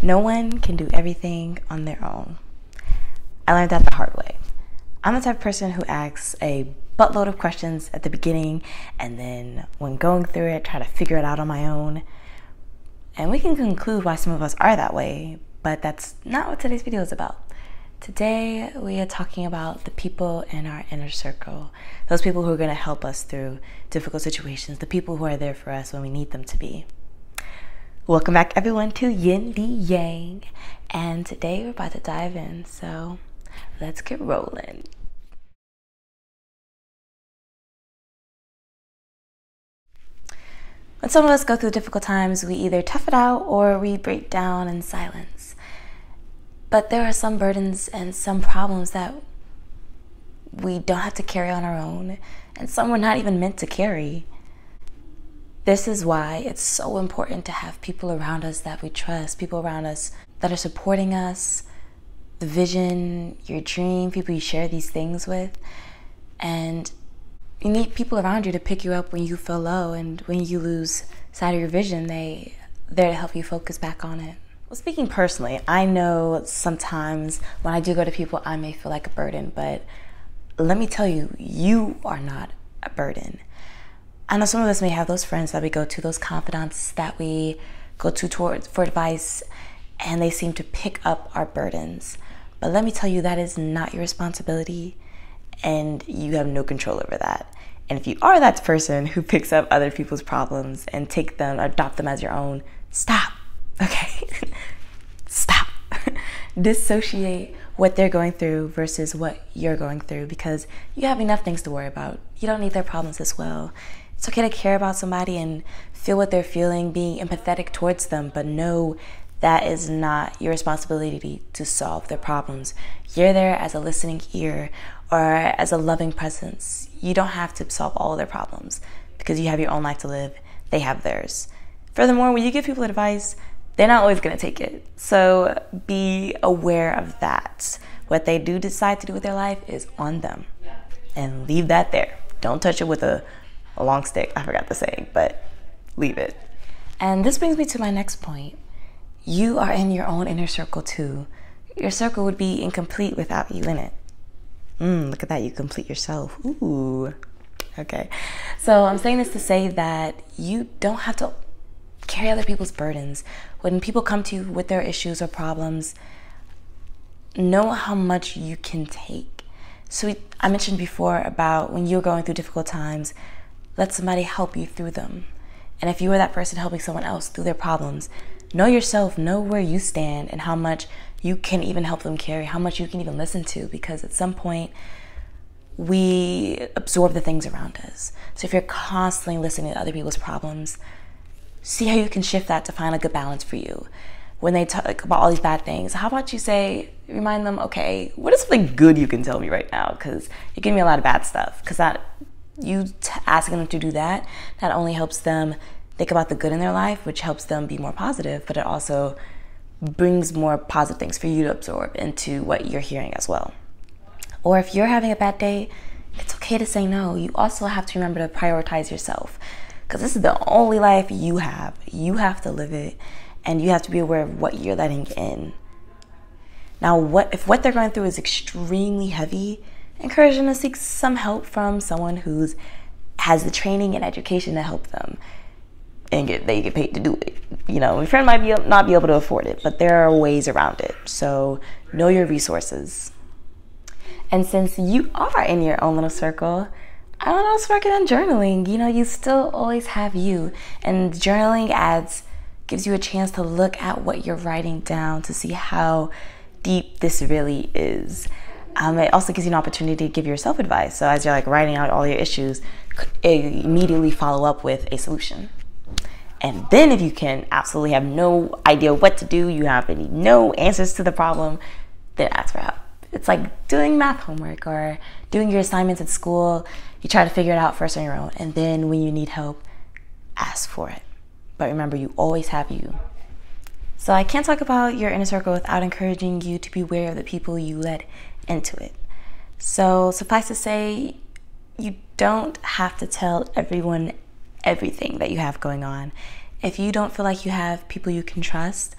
No one can do everything on their own. I learned that the hard way. I'm the type of person who asks a buttload of questions at the beginning, and then when going through it, try to figure it out on my own. And we can conclude why some of us are that way, but that's not what today's video is about. Today, we are talking about the people in our inner circle, those people who are going to help us through difficult situations, the people who are there for us when we need them to be. Welcome back, everyone, to YinDyang, and today we're about to dive in, so let's get rolling. When some of us go through difficult times, we either tough it out or we break down in silence. But there are some burdens and some problems that we don't have to carry on our own, and some we're not even meant to carry. This is why it's so important to have people around us that we trust, people around us that are supporting us, the vision, your dream, people you share these things with. And you need people around you to pick you up when you feel low, and when you lose sight of your vision, they're there to help you focus back on it. Well, speaking personally, I know sometimes when I do go to people, I may feel like a burden, but let me tell you, you are not a burden. I know some of us may have those friends that we go to, those confidants that we go to for advice, and they seem to pick up our burdens. But let me tell you, that is not your responsibility, and you have no control over that. And if you are that person who picks up other people's problems and take them, adopt them as your own, stop, okay? Stop. Dissociate what they're going through versus what you're going through, because you have enough things to worry about. You don't need their problems as well. It's okay to care about somebody and feel what they're feeling, being empathetic towards them, but know that is not your responsibility to solve their problems. You're there as a listening ear or as a loving presence. You don't have to solve all of their problems because you have your own life to live. They have theirs. Furthermore, when you give people advice, they're not always going to take it. So be aware of that. What they do decide to do with their life is on them. And leave that there. Don't touch it with a long stick. I forgot the saying, but leave it. And this brings me to my next point. You are in your own inner circle too. Your circle would be incomplete without you in it. Look at that, you complete yourself. Ooh, okay. So I'm saying this to say that you don't have to carry other people's burdens. When people come to you with their issues or problems, know how much you can take. So I mentioned before about when you're going through difficult times, let somebody help you through them. And if you are that person helping someone else through their problems, know yourself, know where you stand and how much you can even help them carry, how much you can even listen to, because at some point we absorb the things around us. So if you're constantly listening to other people's problems, see how you can shift that to find a good balance for you. When they talk about all these bad things, how about you remind them, okay, what is something good you can tell me right now? Because you're giving me a lot of bad stuff. Because asking them to do that, not only helps them think about the good in their life, which helps them be more positive, but it also brings more positive things for you to absorb into what you're hearing as well. Or if you're having a bad day, it's okay to say no. You also have to remember to prioritize yourself, because this is the only life you have. You have to live it, and you have to be aware of what you're letting in. Now, if what they're going through is extremely heavy, encourage them to seek some help from someone who has the training and education to help them, and they get paid to do it. You know, your friend might not be able to afford it, but there are ways around it. So know your resources. And since you are in your own little circle, I don't know, start on journaling. You know, you still always have you, and journaling gives you a chance to look at what you're writing down to see how deep this really is. It also gives you an opportunity to give yourself advice. So as you're writing out all your issues, immediately follow up with a solution. And then if you can absolutely have no idea what to do, you have no answers to the problem, then ask for help. It's like doing math homework or doing your assignments at school. You try to figure it out first on your own, and then when you need help, ask for it. But remember, you always have you. So I can't talk about your inner circle without encouraging you to be aware of the people you let into it. So suffice to say, you don't have to tell everyone everything that you have going on. If you don't feel like you have people you can trust,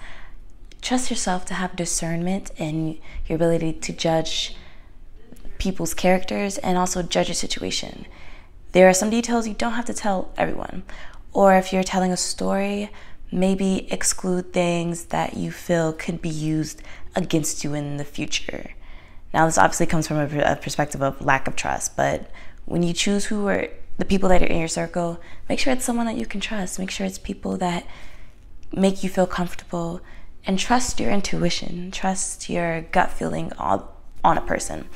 trust yourself to have discernment and your ability to judge people's characters and also judge your situation. There are some details you don't have to tell everyone. Or if you're telling a story, maybe exclude things that you feel could be used against you in the future. Now, this obviously comes from a perspective of lack of trust, but when you choose who are the people that are in your circle, make sure it's someone that you can trust. Make sure it's people that make you feel comfortable, and trust your intuition. Trust your gut feeling on a person.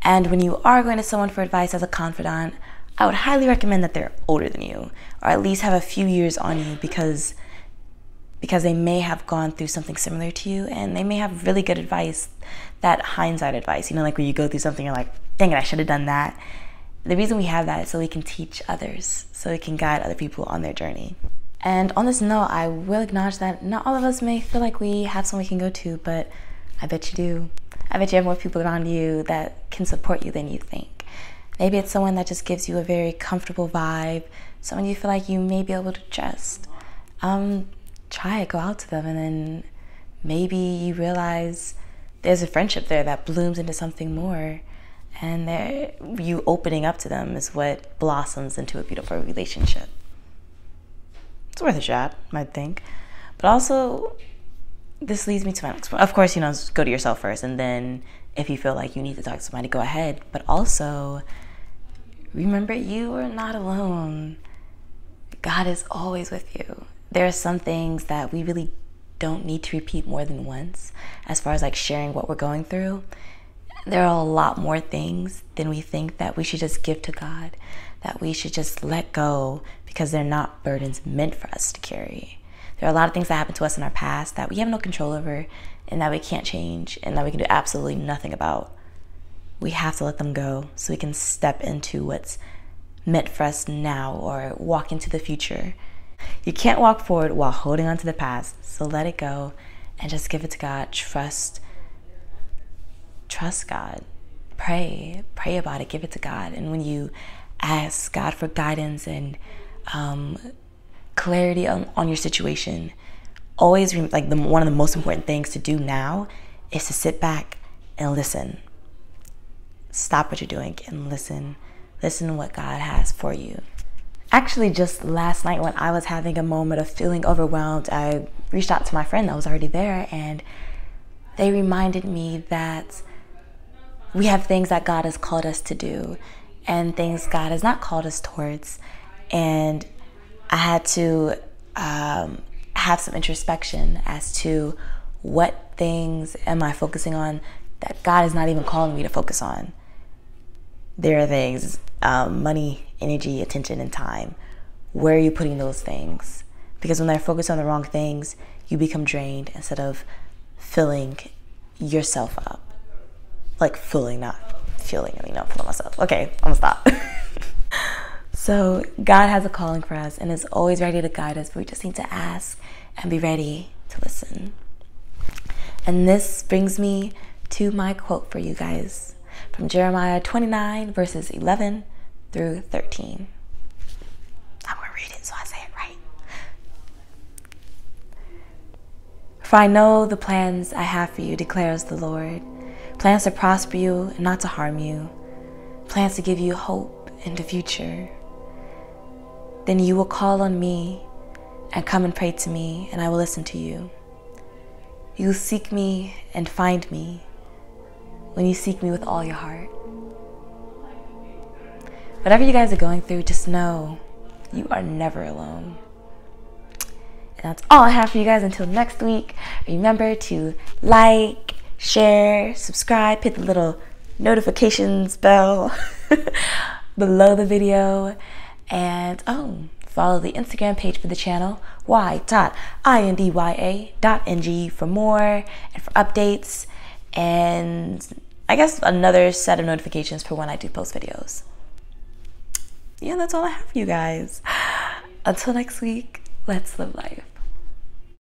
And when you are going to someone for advice as a confidant, I would highly recommend that they're older than you, or at least have a few years on you, because they may have gone through something similar to you, and they may have really good advice, that hindsight advice. You know, like when you go through something, you're like, dang it, I should have done that. The reason we have that is so we can teach others, so we can guide other people on their journey. And on this note, I will acknowledge that not all of us may feel like we have someone we can go to, but I bet you do. I bet you have more people around you that can support you than you think. Maybe it's someone that just gives you a very comfortable vibe, someone you feel like you may be able to trust. Try it, go out to them, and then maybe you realize there's a friendship there that blooms into something more, and you opening up to them is what blossoms into a beautiful relationship. It's worth a shot, I think. But also, this leads me to my next point. Of course, go to yourself first, and then if you feel like you need to talk to somebody, go ahead. But also, remember, you are not alone. God is always with you. There are some things that we really don't need to repeat more than once, as far as like sharing what we're going through. There are a lot more things than we think that we should just give to God, that we should just let go, because they're not burdens meant for us to carry. There are a lot of things that happened to us in our past that we have no control over, and that we can't change, and that we can do absolutely nothing about. We have to let them go so we can step into what's meant for us now, or walk into the future. You can't walk forward while holding on to the past, so let it go and just give it to God. Trust God. Pray about it, give it to God. And when you ask God for guidance and clarity on your situation, always one of the most important things to do now is to sit back and listen. Stop what you're doing and listen to what God has for you. Actually, just last night when I was having a moment of feeling overwhelmed, I reached out to my friend that was already there, and they reminded me that we have things that God has called us to do and things God has not called us towards. And I had to have some introspection as to what things am I focusing on that God is not even calling me to focus on. There are things, money, energy, attention, and time. Where are you putting those things? Because when they're focused on the wrong things, you become drained instead of filling yourself up. Like filling, not feeling, filling myself. Okay, I'm gonna stop. So God has a calling for us and is always ready to guide us, but we just need to ask and be ready to listen. And this brings me to my quote for you guys from Jeremiah 29, verses 11 through 13. I'm going to read it so I say it right. For I know the plans I have for you, declares the Lord. Plans to prosper you and not to harm you. Plans to give you hope in the future. Then you will call on me and come and pray to me, and I will listen to you. You will seek me and find me when you seek me with all your heart. Whatever you guys are going through, just know you are never alone. And that's all I have for you guys until next week. Remember to like, share, subscribe, hit the little notifications bell below the video, and follow the Instagram page for the channel, y.yindya.ng, for more and for updates, and I guess another set of notifications for when I do post videos. Yeah, that's all I have for you guys. Until next week, let's live life.